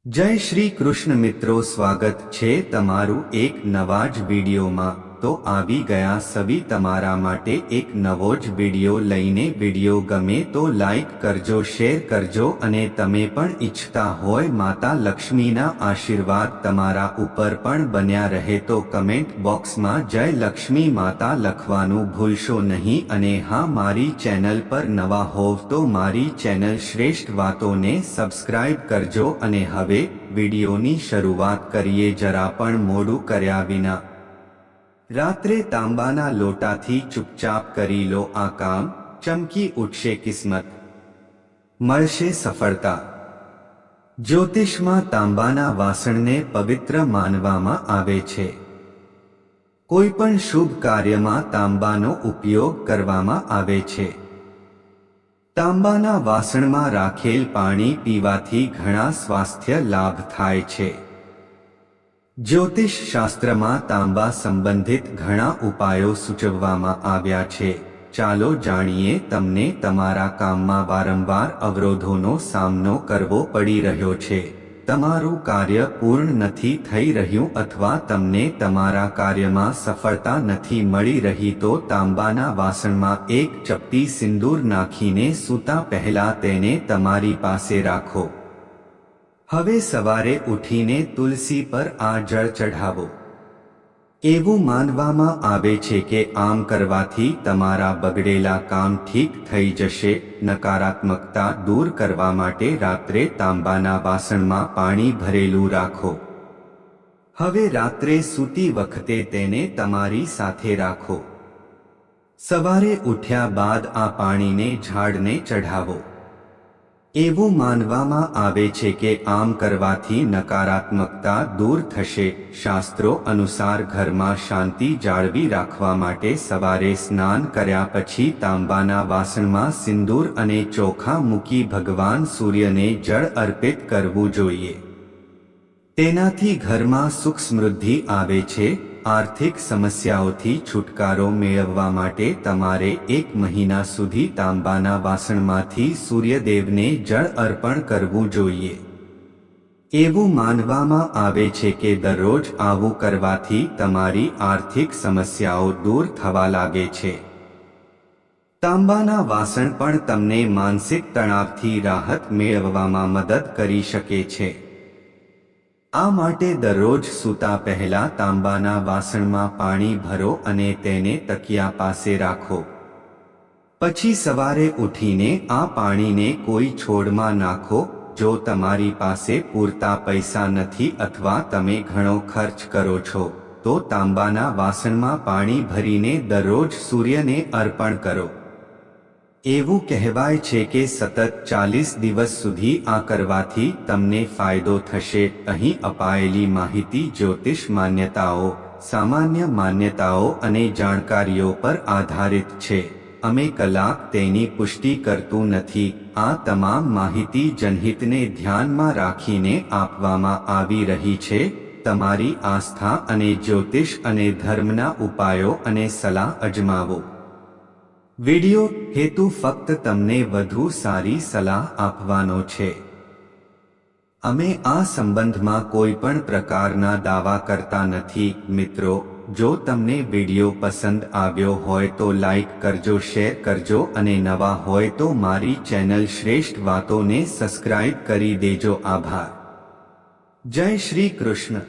जय श्री कृष्ण मित्रों, स्वागत छे तमारू एक नवा ज विडियोमां। तो आवी गया सभी तमारा माटे एक नवो ज विडियो लईने। विडियो गमे तो लाइक करजो, शेर करजो अने तमे पण इच्छता होय माता लक्ष्मीना आशीर्वाद तमारा उपर पण बन्या रहे तो कमेंट बॉक्स में जय लक्ष्मी माता लखवानुं भूलशो नहीं। अने हाँ, मारी चैनल पर नवा होव तो मारी चैनल श्रेष्ठ वातो ने सब्सक्राइब करजो। अने हवे विडियोनी शरूआत करीए जरा पण मोडुं कर्या विना। रात्रे तांबाना लोटाथी चुपचाप करी लो आ काम, चमकी उठशे किस्मत, मळशे सफलता। ज्योतिषमां तांबाना वासणने पवित्र मानवामां आवे छे। कोईपण शुभ कार्यमां तांबानो उपयोग करवामां आवे छे। तांबाना वासणमां राखेल पाणी पीवाथी घणा स्वास्थ्य लाभ थाय छे। ज्योतिष शास्त्र में तांबा संबंधित घणा उपायों सूचववामां आव्या छे। चालो जाणीए तमने तमारा काममां वारंवार अवरोधोनो सामनो करवो पड़ी रह्यो छे, तमारुं कार्य पूर्ण नथी थई रह्युं अथवा तमने तमारा कार्यमां सफलता नथी मळी रही तो तांबाना वासणमां एक चपटी सिंदूर नाखीने सूता पहेला तेने तमारी पासे राखो। हवे सवारे उठीने तुलसी पर आ जळ चढ़ावो। एवुं मानवामां आवे छे के आम करवाथी तमारा बगड़ेला काम ठीक थई जशे। नकारात्मकता दूर करवा माटे रात्रे तांबाना वासणमां पाणी भरेलुं राखो। हवे रात्रे सूती वखते तेने तमारी साथे राखो। सवारे उठ्या बाद आ पाणीने झाड़ने चढ़ावो। एवुं मानवामां आवे छे के आम करवाथी नकारात्मकता दूर थशे। शास्त्रों अनुसार घरमां शांति जाळवी राखवा माटे सवारे स्नान कर्या पछी तांबाना वासणमां सिंदूर अने चोखा मूकी भगवान सूर्यने जळ अर्पित करवुं जोईए। तेनाथी घरमां सुख समृद्धि आवे छे। आर्थिक समस्याओथी छुटकारो मेळववा माटे तमारे 1 महीना सुधी तांबाना वासणमांथी सूर्यदेवने जळ अर्पण करवुं जोईए। एवुं मानवामां आवे छे के दररोज आवुं करवाथी तमारी आर्थिक समस्याओ दूर थवा लागे छे। तांबाना वासण पण तमने मानसिक तणावथी राहत मेळववामां मदद करी शके छे। आ माटे दररोज सूता पहेला तांबाना वासणमां पाणी भरो अने तेने तकिया पासे राखो। पछी सवारे उठीने आ पाणीने कोई छोडमां नाखो। जो तमारी पासे पूरता पैसा नथी अथवा तमे घणो खर्च करो छो तो तांबाना वासणमां पाणी भरीने दररोज सूर्यने अर्पण करो। एवुं कहेवाय छे के सतत 40 दिवस सुधी आ करवाथी तमने फायदो थशे। अहीं अपायेली माहिती ज्योतिष मान्यताओं, सामान्य मान्यताओं अने जाणकारीओ पर आधारित छे। अमे कलाक तेनी पुष्टि करतुं नथी। आ तमाम माहिती जनहितने ध्यानमां राखीने आपवामां आवी रही छे। तमारी आस्था अने ज्योतिष अने धर्मना उपायों अने सलाह अजमावो। वीडियो हेतु फक्त तमने वधु सारी सलाह आपवानो छे। अमे आ संबंधमां कोईपण प्रकारना दावा करता नथी। मित्रों, जो तमने वीडियो पसंद आव्यो होय तो लाइक करजो, शेर करजो अने नवा होय तो मारी चैनल श्रेष्ठ वातो ने सब्सक्राइब करी देजो। आभार। जय श्री कृष्ण।